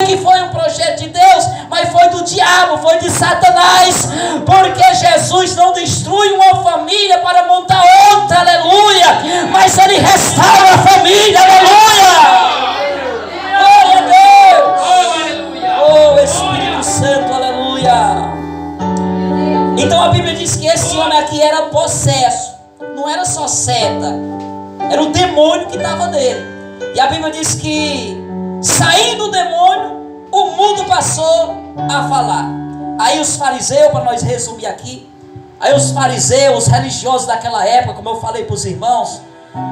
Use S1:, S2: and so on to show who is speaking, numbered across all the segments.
S1: que foi um projeto de Deus, mas foi do diabo, foi de Satanás, porque Jesus não destrui uma família para montar outra, aleluia, mas Ele restaura a família, aleluia. Glória a Deus. Oh, Espírito Santo, aleluia. Então a Bíblia diz que esse homem aqui era possesso, não era só seta, era o demônio que estava nele. E a Bíblia diz que saindo o demônio, o mundo passou a falar. Aí os fariseus, para nós resumir aqui, aí os fariseus, os religiosos daquela época, como eu falei para os irmãos,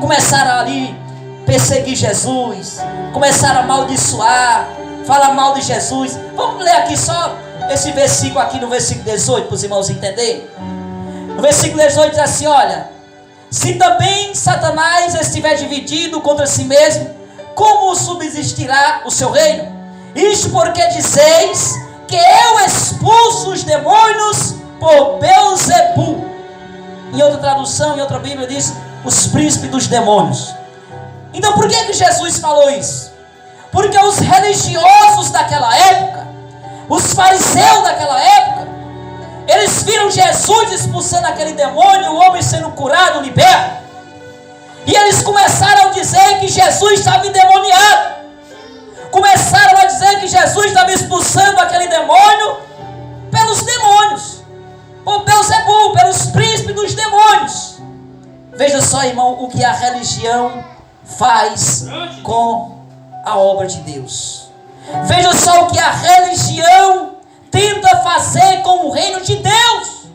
S1: começaram ali perseguir Jesus, começaram a amaldiçoar, falar mal de Jesus. Vamos ler aqui só esse versículo aqui no versículo 18, para os irmãos entenderem. No versículo 18 diz assim, olha: se também Satanás estiver dividido contra si mesmo, como subsistirá o seu reino? Isto porque dizeis que eu expulso os demônios por Beelzebul. Em outra tradução, em outra Bíblia diz, os príncipes dos demônios. Então por que Jesus falou isso? Porque os religiosos daquela época, os fariseus daquela época, eles viram Jesus expulsando aquele demônio, o homem sendo curado, liberto. E eles começaram a dizer que Jesus estava endemoniado. Começaram a dizer que Jesus estava expulsando aquele demônio pelos demônios, por Beelzebul, pelos príncipes dos demônios. Veja só, irmão, o que a religião faz com a obra de Deus. Veja só o que a religião tenta fazer com o reino de Deus.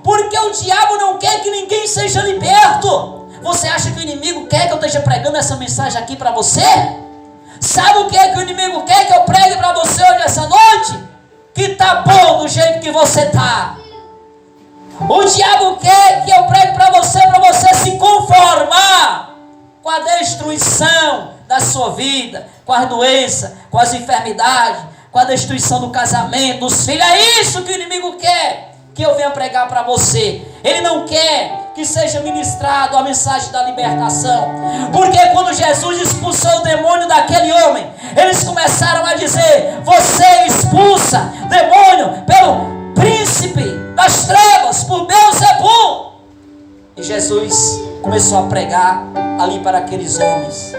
S1: Porque o diabo não quer que ninguém seja liberto. Você acha que o inimigo quer que eu esteja pregando essa mensagem aqui para você? Sabe o que é que o inimigo quer que eu pregue para você hoje essa noite? Que tá bom do jeito que você tá. O diabo quer que eu pregue para você se conformar com a destruição da sua vida, com as doenças, com as enfermidades, com a destruição do casamento, dos filhos. É isso que o inimigo quer que eu venha pregar para você. Ele não quer que seja ministrado a mensagem da libertação. Porque quando Jesus expulsou o demônio daquele homem, eles começaram a dizer: você expulsa demônio pelo príncipe das trevas, por Beelzebul. E Jesus começou a pregar ali para aqueles homens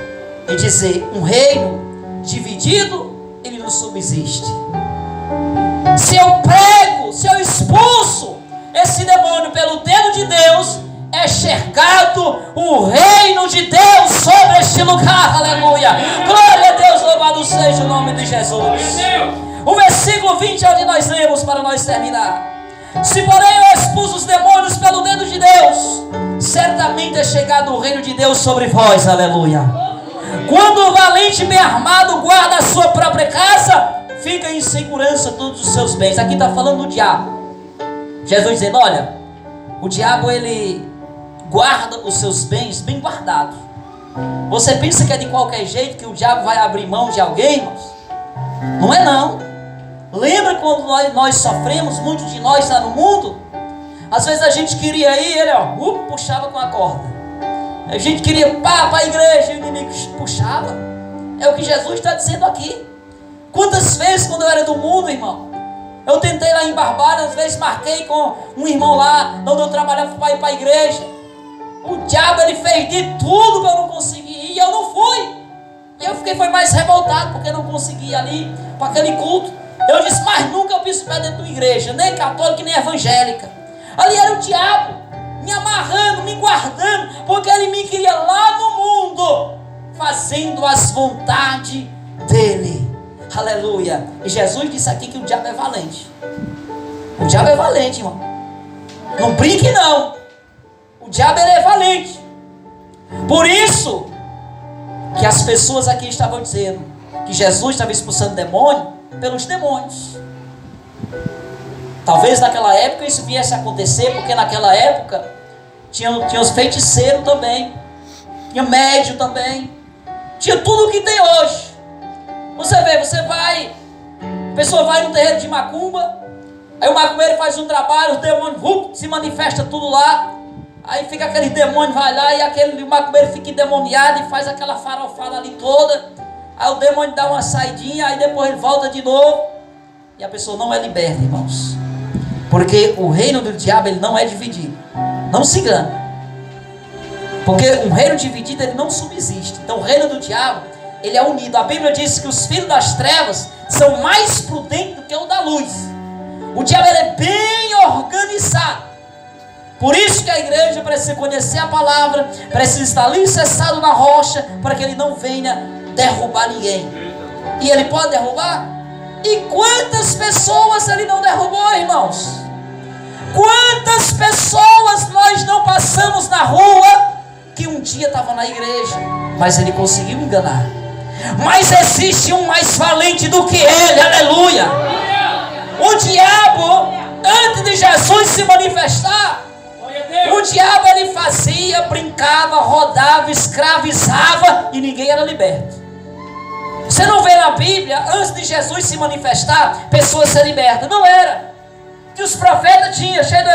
S1: e dizer: um reino dividido, ele não subsiste. Se eu prego, se eu expulso esse demônio pelo dedo de Deus, é cercado o reino de Deus sobre este lugar, aleluia. Glória a Deus, louvado seja o nome de Jesus. O versículo 20 é onde nós lemos para nós terminar. Se porém eu expulso os demônios pelo dedo de Deus, certamente é chegado o reino de Deus sobre vós, aleluia. Quando o valente bem armado guarda a sua própria casa, fica em segurança todos os seus bens. Aqui está falando do diabo. Jesus dizendo: olha, o diabo ele guarda os seus bens bem guardados. Você pensa que é de qualquer jeito que o diabo vai abrir mão de alguém, irmãos? Não é não. Lembra quando nós sofremos, muitos de nós lá no mundo? Às vezes a gente queria ir, ele puxava com a corda. A gente queria para a igreja, e o inimigo puxava. É o que Jesus está dizendo aqui. Quantas vezes quando eu era do mundo, irmão, eu tentei lá em Barbalha, às vezes marquei com um irmão lá, onde eu trabalhava para ir para a igreja. O diabo ele fez de tudo para eu não conseguir ir, e eu não fui. E eu foi mais revoltado, porque eu não consegui ir ali para aquele culto. Eu disse: mas nunca eu piso pé dentro de uma igreja, nem católica, nem evangélica. Ali era o diabo, me amarrando, me guardando, porque ele me queria lá no mundo, fazendo as vontades dele. Aleluia. E Jesus disse aqui que o diabo é valente. O diabo é valente, irmão. Não brinque não. O diabo ele é valente. Por isso que as pessoas aqui estavam dizendo que Jesus estava expulsando demônio pelos demônios. Talvez naquela época isso viesse a acontecer, porque naquela época tinha os feiticeiros também, tinha médio também, tinha tudo o que tem hoje. Você vê, a pessoa vai no terreiro de macumba, aí o macumbeiro faz um trabalho, os demônios se manifesta tudo lá, aí fica aquele demônio, vai lá e o macumbeiro fica endemoniado e faz aquela farofada ali toda. Aí o demônio dá uma saidinha, aí depois ele volta de novo. E a pessoa não é liberta, irmãos. Porque o reino do diabo, ele não é dividido. Não se engane. Porque um reino dividido, ele não subsiste. Então o reino do diabo, ele é unido. A Bíblia diz que os filhos das trevas são mais prudentes do que o da luz. O diabo, ele é bem organizado. Por isso que a igreja precisa conhecer a palavra, precisa estar alicerçado na rocha, para que ele não venha derrubar ninguém. E ele pode derrubar? E quantas pessoas ele não derrubou, irmãos? Quantas pessoas nós não passamos na rua, que um dia estava na igreja, mas ele conseguiu enganar. Mas existe um mais valente do que ele, aleluia. O diabo, antes de Jesus se manifestar, o diabo, ele fazia, brincava, rodava, escravizava e ninguém era liberto. Você não vê na Bíblia, antes de Jesus se manifestar, pessoas ser libertas. Não era. Que os profetas tinham, cheio do